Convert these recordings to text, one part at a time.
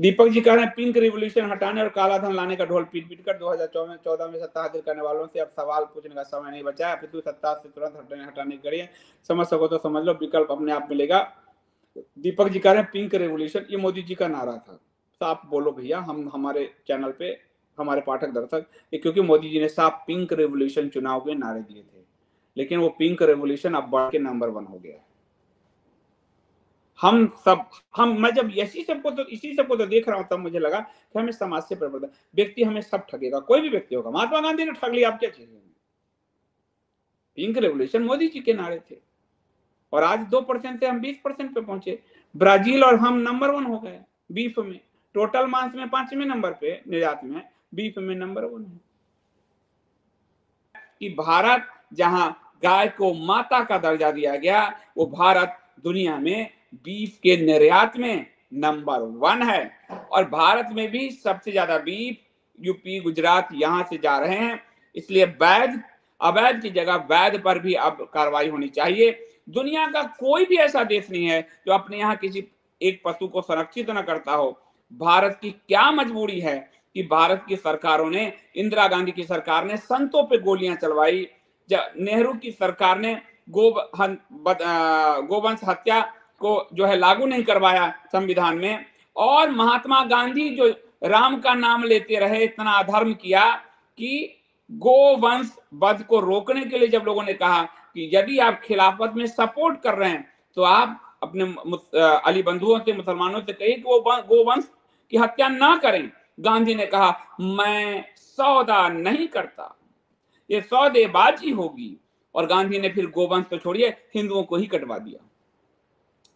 दीपक जी कह रहे हैं पिंक रिवॉल्यूशन हटाने और काला धन लाने का ढोल पीट पीट कर 2014 में सत्ता हासिल करने वालों से अब सवाल पूछने का समय नहीं बचा है, अपितु सत्ता से तुरंत हटाने की करिए, समझ सको तो समझ लो, विकल्प अपने आप मिलेगा। दीपक जी कह रहे हैं पिंक रिवॉल्यूशन, ये मोदी जी का नारा था। साफ बोलो भैया, हम हमारे चैनल पे हमारे पाठक दर्शक, क्योंकि मोदी जी ने साफ पिंक रिवॉल्यूशन चुनाव के नारे दिए थे, लेकिन वो पिंक रिवॉल्यूशन अब बढ़ के नंबर 1 हो गया। मैं जब इसी सबको तो देख रहा हूं, तब मुझे लगा कि हमें समाज से परिवर्तन, व्यक्ति हमें सब ठगेगा, कोई भी व्यक्ति होगा, महात्मा गांधी ने ठग लिया, आप क्या चाहिए। पिंक रेवोल्यूशन मोदी जी के नारे थे, और आज 2% से हम 20% पे पहुंचे। ब्राजील और हम नंबर 1 हो गए बीफ में, टोटल मांस में 5वें नंबर पे, निर्यात में, बीफ में नंबर 1 है। कि भारत जहां गाय को माता का दर्जा दिया गया, वो भारत दुनिया में बीफ के निर्यात में नंबर 1 है, और भारत में भी सबसे ज्यादा बीफ यूपी गुजरात यहां से जा रहे हैं। इसलिए वैध अवैध की जगह वैध पर भी अब कार्रवाई होनी चाहिए। दुनिया का कोई भी ऐसा देश नहीं है जो अपने यहाँ किसी एक पशु को संरक्षित न करता हो। भारत की क्या मजबूरी है कि भारत की सरकारों ने, इंदिरा गांधी की सरकार ने संतों पे गोलियां चलवाई, नेहरू की सरकार ने गोवंश हत्या को जो है लागू नहीं करवाया संविधान में, और महात्मा गांधी जो राम का नाम लेते रहे, इतना अधर्म किया कि गोवंश वध को रोकने के लिए जब लोगों ने कहा कि यदि आप खिलाफत में सपोर्ट कर रहे हैं तो आप अपने अली बंधुओं से, मुसलमानों से कहिए कि वो गोवंश की हत्या ना करें। गांधी ने कहा मैं सौदा नहीं करता, ये सौदेबाजी होगी, और गांधी ने फिर गोवंश तो छोड़िए हिंदुओं को ही कटवा दिया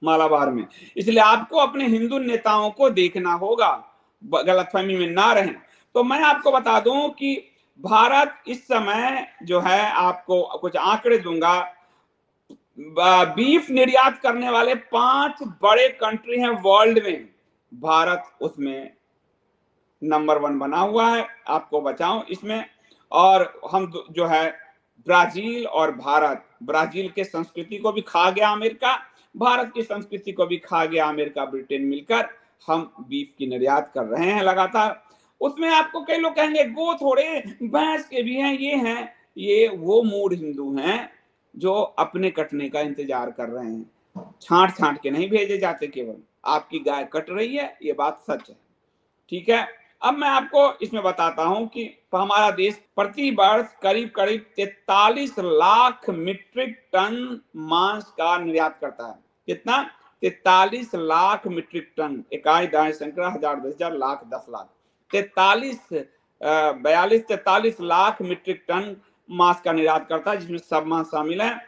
मालाबार में। इसलिए आपको अपने हिंदू नेताओं को देखना होगा, गलतफहमी में ना रहें। तो मैं आपको बता दूं कि भारत इस समय जो है, आपको कुछ आंकड़े दूंगा, बीफ निर्यात करने वाले 5 बड़े कंट्री हैं वर्ल्ड में, भारत उसमें नंबर 1 बना हुआ है, आपको बचाओ इसमें। और हम जो है ब्राजील और भारत, ब्राजील के संस्कृति को भी खा गया अमेरिका, भारत की संस्कृति को भी खा गया अमेरिका ब्रिटेन मिलकर, हम बीफ की निर्यात कर रहे हैं लगातार। उसमें आपको कई लोग कहेंगे गो थोड़े भैंस के भी हैं, ये हैं, ये वो मूढ़ हिंदू हैं जो अपने कटने का इंतजार कर रहे हैं, छांट छांट के नहीं भेजे जाते, केवल आपकी गाय कट रही है, ये बात सच है। ठीक है, अब मैं आपको इसमें बताता हूं कि हमारा देश प्रति वर्ष करीब करीब 43 लाख मीट्रिक टन मांस का निर्यात करता है। कितना? 43 लाख मीट्रिक टन, इकाई दाएं संख्या 1000 10,000 लाख 10 लाख, 43 लाख मीट्रिक टन मांस का निर्यात करता है, जिसमें सब मांस शामिल है।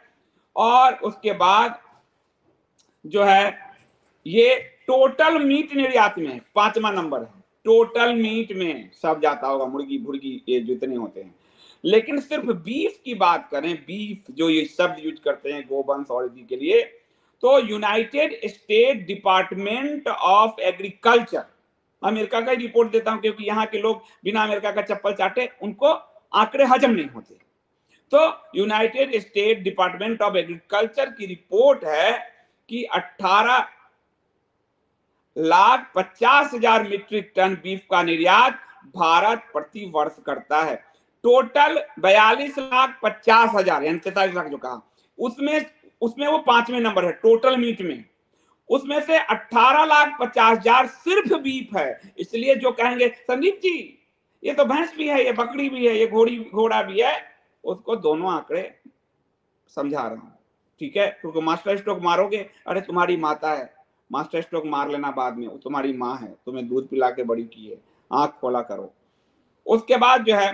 और उसके बाद जो है ये टोटल मीट निर्यात में 5वां नंबर है, टोटल मीट में सब जाता होगा, मुर्गी भुर्गी ये जितने होते हैं। लेकिन सिर्फ बीफ की बात करें, बीफ जो ये शब्द यूज करते हैं गोवंश और इसी के लिए, तो United state department of agriculture, America का ही रिपोर्ट देता हूं क्योंकि यहाँ के लोग बिना अमेरिका का चप्पल चाटे उनको आंकड़े हजम नहीं होते। तो United state department of agriculture की रिपोर्ट है कि 18,50,000 मीट्रिक टन बीफ का निर्यात भारत प्रति वर्ष करता है। टोटल 42,50,000 यानी 43 लाख जो कहा, उसमें वो 5वें नंबर है टोटल मीट में। उसमें से 18,50,000 सिर्फ बीफ है। इसलिए जो कहेंगे संदीप जी ये तो भैंस भी है, ये बकरी भी है, ये घोड़ा भी है, उसको दोनों आंकड़े समझा रहा हूं, ठीक है। क्योंकि मास्टर स्ट्रोक मारोगे, अरे तुम्हारी माता है, मास्टर स्ट्रोक मार लेना बाद में, वो तुम्हारी माँ है, तुम्हें दूध पिला के बड़ी की है, आंख खोला करो। उसके बाद जो है,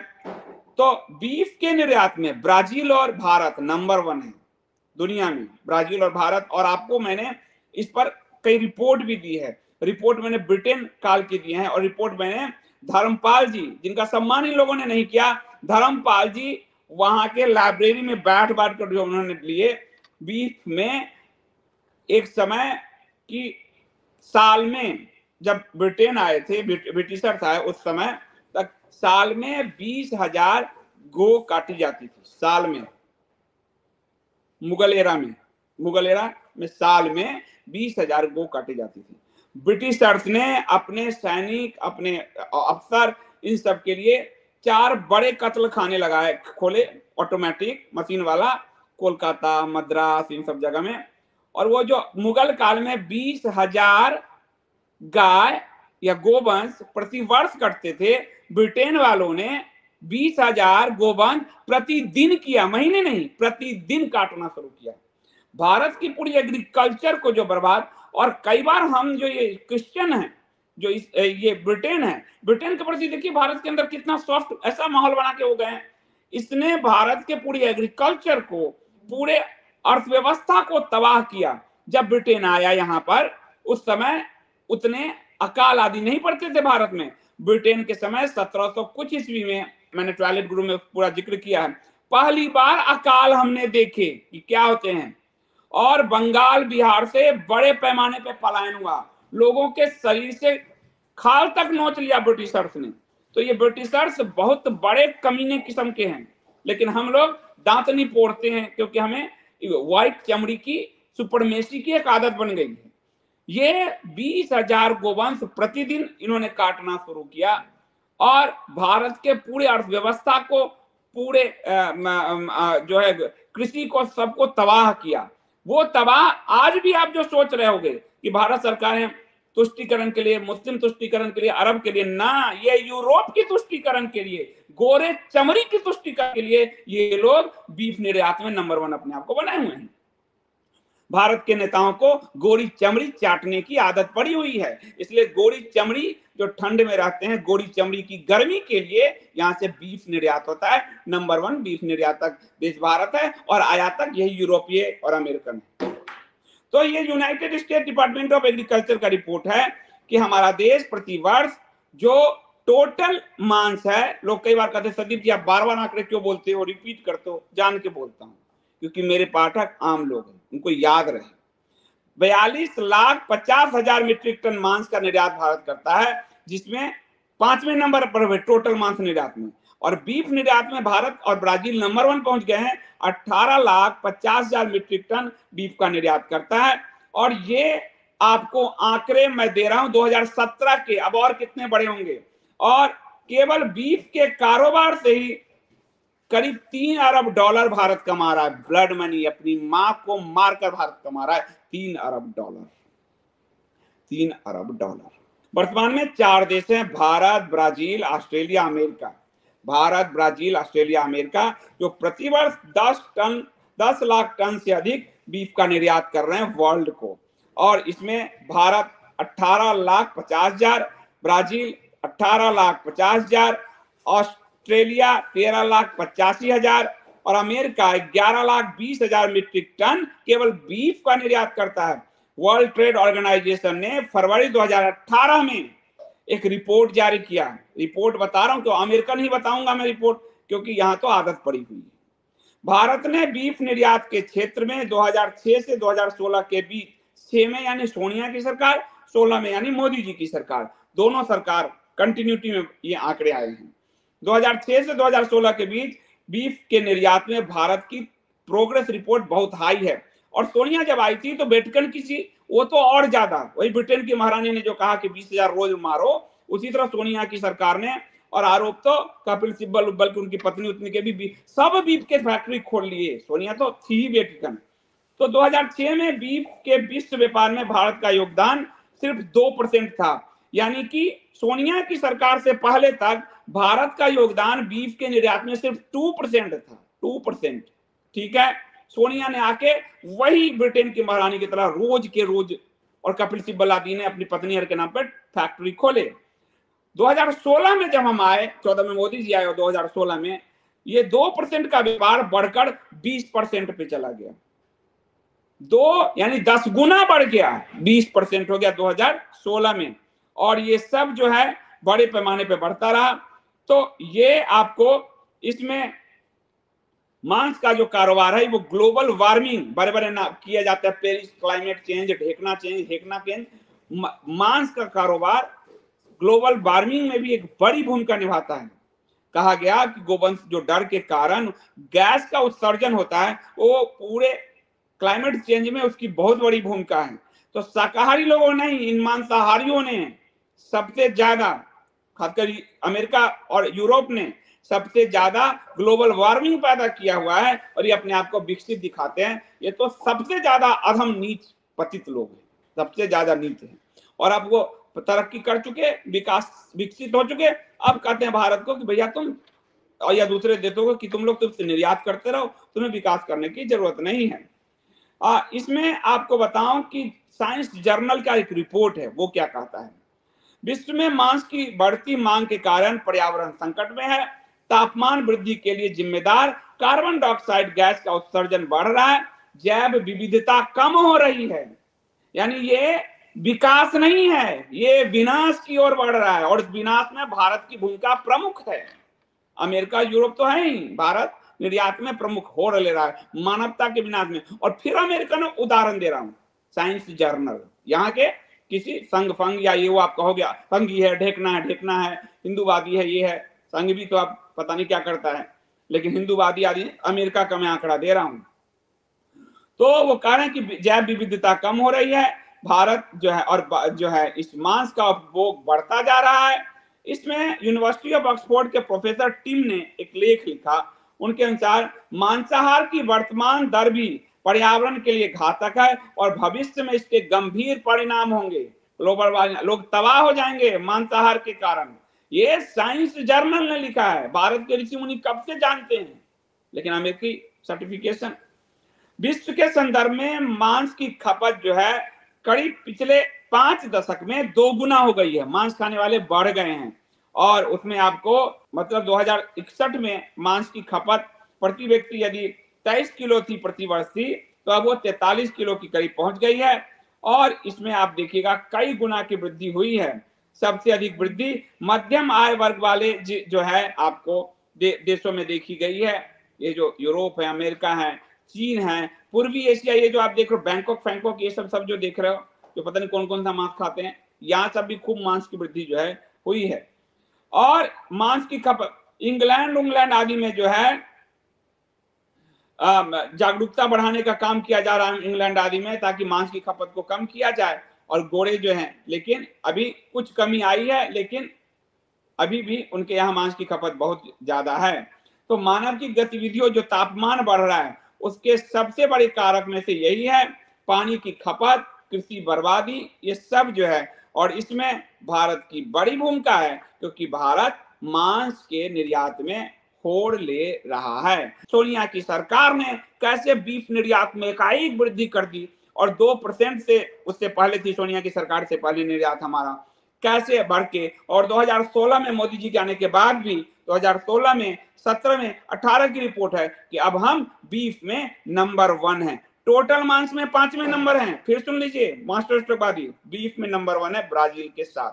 तो बीफ के निर्यात में ब्राजील और भारत नंबर 1 है दुनिया में, ब्राजील और भारत। और आपको मैंने इस पर कई रिपोर्ट भी दी है, रिपोर्ट मैंने ब्रिटेन काल की दी है, और रिपोर्ट मैंने धर्मपाल जी, जिनका सम्मान इन लोगों ने नहीं किया, धर्मपाल जी वहां के लाइब्रेरी में बैठ कर जो उन्होंने लिए, बीफ में एक समय की साल में, जब ब्रिटेन आए थे, ब्रिटिशर था उस समय तक, साल में 20,000 गो काटी जाती थी, साल में। मुगल एरा में साल में 20,000 गो काटी जाती थी। ब्रिटिशर्स ने अपने सैनिक, अपने अफसर, इन सब के लिए 4 बड़े कत्ल खाने लगाए, खोले, ऑटोमेटिक मशीन वाला, कोलकाता, मद्रास, इन सब जगह में। और वो जो मुगल काल में 20,000 गाय या गोवंश प्रति वर्ष कटते थे, ब्रिटेन वालों ने 20,000 गोवंश प्रतिदिन किया, महीने नहीं, प्रतिदिन काटना शुरू किया। भारत की पूरी एग्रीकल्चर को जो बर्बाद। और कई बार हम जो ये क्रिश्चियन है, जो ये ब्रिटेन है, ब्रिटेन के प्रति देखिए भारत के अंदर कितना सॉफ्ट ऐसा माहौल बना के हो गए हैं। इसने भारत के पूरी एग्रीकल्चर को, पूरे अर्थव्यवस्था को तबाह किया। जब ब्रिटेन आया यहाँ पर, उस समय उतने अकाल आदि नहीं पड़ते थे भारत में। ब्रिटेन के समय 1700 कुछ ईस्वी में, मैंने टॉयलेट गुरु में पूरा जिक्र किया है, पहली बार अकाल हमने देखे कि क्या होते हैं। और बंगाल, बिहार से बड़े पैमाने पर पलायन हुआ, लोगों के शरीर से खाल तक नोच लिया ब्रिटिशर्स ने। तो ये ब्रिटिशर्स बहुत बड़े कमीने किस्म के हैं, लेकिन हम लोग दांत नहीं पोड़ते हैं, क्योंकि हमें व्हाइट चमड़ी की सुपरमेसी की एक आदत बन गई है। ये 20,000 गोवंश प्रतिदिन इन्होंने काटना शुरू किया और भारत के पूरे अर्थव्यवस्था को, पूरे जो है कृषि को, सबको तबाह किया। वो तबाह आज भी आप जो सोच रहे होंगे कि भारत सरकार ने तुष्टिकरण के लिए, मुस्लिम तुष्टिकरण के लिए, अरब के लिए, ना, ये यूरोप की तुष्टिकरण के लिए, गोरे चमड़ी की तुष्टिकरण के लिए ये लोग बीफ निर्यात में नंबर 1 अपने आप को बनाए हुए हैं। भारत के नेताओं को गोरी चमड़ी चाटने की आदत पड़ी हुई है, इसलिए गोरी चमड़ी जो ठंड में रहते हैं, गोरी चमड़ी की गर्मी के लिए यहां से बीफ निर्यात होता है। नंबर 1 बीफ निर्यातक देश भारत है और आयातक यही यूरोपीय और अमेरिकन है। तो ये United state department of agriculture का रिपोर्ट है कि हमारा देश प्रति वर्ष जो टोटल मांस है, लोग कई बार कहते हैं संदीप जी आप बार-बार आंकड़े क्यों बोलते हो, रिपीट करते हो, जान के बोलता हूं क्योंकि मेरे पाठक आम लोग हैं, उनको याद रहे। 42,50,000 मीट्रिक टन मांस का निर्यात भारत करता है, जिसमें 5वें नंबर पर है टोटल मांस निर्यात में। और बीफ निर्यात में भारत और ब्राजील नंबर 1 पहुंच गए हैं, 18,50,000 मीट्रिक टन बीफ का निर्यात करता है। और ये आपको आंकड़े मैं दे रहा हूं 2017 के, अब और कितने बड़े होंगे। और केवल बीफ के कारोबार से ही करीब $3 अरब भारत कमा रहा है, ब्लड मनी, अपनी मां को मारकर भारत कमा रहा है $3 अरब। $3 अरब। वर्तमान में 4 देश हैं, Bharat, Brazil, Australia, America. Bharat, Brazil, Australia, America, जो प्रतिवर्ष 10 लाख टन से अधिक बीफ का निर्यात कर रहे हैं वर्ल्ड को। और इसमें भारत 18,50,000, ब्राजील 18,50,000, ऑस्ट्रेलिया 13,85,000 और अमेरिका 11,20,000 मीट्रिक टन केवल बीफ का निर्यात करता है। वर्ल्ड ट्रेड ऑर्गेनाइजेशन ने फरवरी 2018 में एक रिपोर्ट जारी किया। रिपोर्ट बता रहा हूं, तो अमेरिका नहीं बताऊंगा मैं रिपोर्ट, क्योंकि यहां तो आदत पड़ी हुई है। भारत ने बीफ निर्यात के क्षेत्र में 2006 से 2016 के बीच, 6 में यानी सोनिया की सरकार, 16 में यानी मोदी जी की सरकार, दोनों सरकार कंटिन्यूटी में ये आंकड़े आए हैं। 2006 से 2016 के बीच बीफ के निर्यात में भारत की प्रोग्रेस रिपोर्ट बहुत हाई है। और सोनिया जब आई थी तो वेटिकन की, वो तो और ज्यादा, वही ब्रिटेन की महारानी ने जो कहा कि 20,000 रोज मारो, उसी तरह सोनिया की सरकार ने, और आरोप तो कपिल सिब्बल बल्कि उनकी पत्नी उतनी के भी सब बीफ के फैक्ट्री खोल लिए। सोनिया तो थी वेटिकन। तो 2006 में बीफ के विश्व व्यापार में भारत का योगदान सिर्फ 2% था, यानी कि सोनिया की सरकार से पहले तक भारत का योगदान बीफ के निर्यात में सिर्फ 2% था, 2%। ठीक है, सोनिया ने आके वही ब्रिटेन की महारानी की तरह रोज के रोज, और कपिल सिब्बल आदि ने अपनी पत्नी के नाम पर फैक्ट्री खोले। 2016 में जब हम आए, 14 में मोदी जी आए और 2016 में ये 2% का व्यापार बढ़कर 20% पे चला गया। 2 यानी 10 गुना बढ़ गया, 20% हो गया 2016 में। और ये सब जो है बड़े पैमाने पे बढ़ता रहा। तो ये आपको इसमें मांस का जो कारोबार है वो ग्लोबल वार्मिंग बड़े ना किया जाता है, पेरिस क्लाइमेट चेंज, ढेकना चेंज, मांस का कारोबार ग्लोबल वार्मिंग में भी एक बड़ी भूमिका निभाता है। कहा गया कि गोवंश जो डर के कारण गैस का उत्सर्जन होता है, वो पूरे क्लाइमेट चेंज में उसकी बहुत बड़ी भूमिका है। तो शाकाहारी लोगों ने, इन मांसाहारियों ने सबसे ज्यादा, खासकर अमेरिका और यूरोप ने सबसे ज्यादा ग्लोबल वार्मिंग पैदा किया हुआ है, और ये अपने आप को विकसित दिखाते हैं। ये तो सबसे ज्यादा अधम नीच पतित लोग हैं, सबसे ज्यादा नीच है, और अब वो तरक्की कर चुके, विकास विकसित हो चुके, अब कहते हैं भारत को कि भैया तुम और या दूसरे देशों को कि तुम लोग तो निर्यात करते रहो, तुम्हें विकास करने की जरूरत नहीं है। इसमें आपको बताऊं कि साइंस जर्नल का एक रिपोर्ट है, वो क्या कहता है, विश्व में मांस की बढ़ती मांग के कारण पर्यावरण संकट में है। तापमान वृद्धि के लिए जिम्मेदार कार्बन डाइऑक्साइड गैस का उत्सर्जन बढ़ रहा है, जैव विविधता कम हो रही है। यानी ये विकास नहीं है, ये विनाश की ओर बढ़ रहा है, और इस विनाश में भारत की भूमिका प्रमुख है। अमेरिका यूरोप तो है ही, भारत निर्यात में प्रमुख हो ले रहा है मानवता के विनाश में। और फिर अमेरिका ने उदाहरण दे रहा हूं, साइंस जर्नल, यहाँ के किसी संघ फंग या ये वो आप कहोगे संघी है, ढेकना है, हिंदूवादी है, ये है, संघ भी तो आप पता नहीं क्या करता है, लेकिन हिंदूवादी आदि अमेरिका का मैं आंकड़ा दे रहा हूं। तो वो कह रहे हैं कि जैव विविधता कम हो रही है, भारत जो है और जो है इस मांस का उपभोग बढ़ता जा रहा है। इसमें यूनिवर्सिटी ऑफ ऑक्सफोर्ड के प्रोफेसर टिम ने एक लेख लिखा। उनके अनुसार मांसाहार की वर्तमान दर भी पर्यावरण के लिए घातक है, और भविष्य में इसके गंभीर परिणाम होंगे। ग्लोबल वार्मिंग, लोग तबाह हो जाएंगे मांसाहार के कारण। ये साइंस जर्नल ने लिखा है, भारत के ऋषि मुनि कब से जानते हैं, लेकिन अमेरिकी सर्टिफिकेशन। विश्व के संदर्भ में मांस की खपत जो है करीब पिछले 5 दशक में 2 गुना हो गई है, मांस खाने वाले बढ़ गए हैं। और उसमें आपको मतलब 2061 में मांस की खपत प्रति व्यक्ति यदि 23 किलो थी प्रति वर्ष थी, तो अब वो 43 किलो की करीब पहुंच गई है। और इसमें आप देखिएगा कई गुना की वृद्धि हुई है। सबसे अधिक वृद्धि मध्यम आय वर्ग वाले जो है आपको देशों में देखी गई है। ये जो यूरोप है, अमेरिका है, चीन है, पूर्वी एशिया, ये जो आप देख रहे हो बैंकॉक ये सब जो देख रहे हो, जो पता नहीं कौन कौन सा मांस खाते हैं, यहाँ सब भी खूब मांस की वृद्धि जो है हुई है। और मांस की खपत इंग्लैंड आदि में जो है जागरूकता बढ़ाने का काम किया जा रहा है इंग्लैंड आदि में, ताकि मांस की खपत को कम किया जाए। और गोरे जो हैं, लेकिन अभी कुछ कमी आई है, लेकिन अभी भी उनके यहाँ मांस की खपत बहुत ज्यादा है। तो मानव की गतिविधियों, जो तापमान बढ़ रहा है, उसके सबसे बड़े कारक में से यही है पानी की खपत, कृषि बर्बादी, ये सब जो है। और इसमें भारत की बड़ी भूमिका है, क्योंकि भारत मांस के निर्यात में होड़ ले रहा है। सोनिया की सरकार ने कैसे बीफ निर्यात में एकाएक वृद्धि कर दी, और 2% से, उससे पहले थी सोनिया की सरकार से पहले निर्यात हमारा कैसे बढ़ के, और 2016 में मोदी जी के आने के बाद भी 2016 में, 17 में, 18 की रिपोर्ट है कि अब हम बीफ में नंबर 1 है, टोटल मांस में 5वें नंबर हैं। फिर सुन लीजिए मास्टर स्ट्रोक, बीफ में नंबर 1 है ब्राजील के साथ।